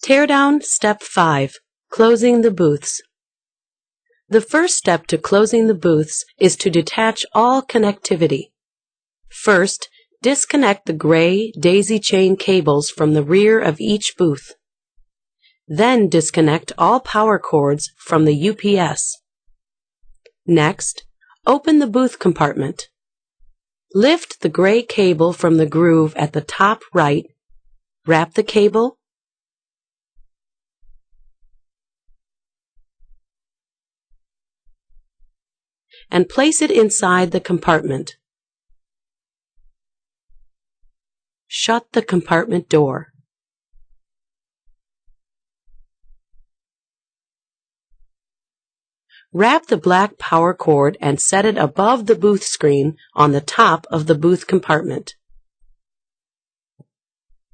Teardown Step 5. Closing the booths. The first step to closing the booths is to detach all connectivity. First, disconnect the gray daisy chain cables from the rear of each booth. Then disconnect all power cords from the UPS. Next, open the booth compartment. Lift the gray cable from the groove at the top right, wrap the cable, and place it inside the compartment. Shut the compartment door. Wrap the black power cord and set it above the booth screen on the top of the booth compartment.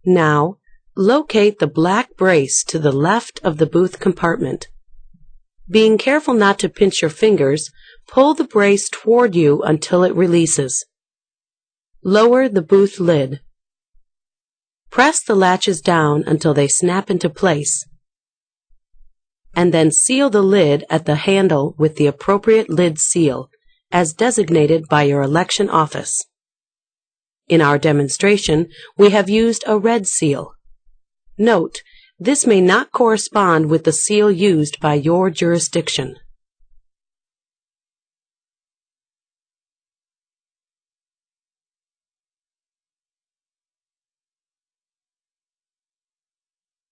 Now, locate the black brace to the left of the booth compartment. Being careful not to pinch your fingers, pull the brace toward you until it releases. Lower the booth lid. Press the latches down until they snap into place, and then seal the lid at the handle with the appropriate lid seal, as designated by your election office. In our demonstration, we have used a red seal. Note, this may not correspond with the seal used by your jurisdiction.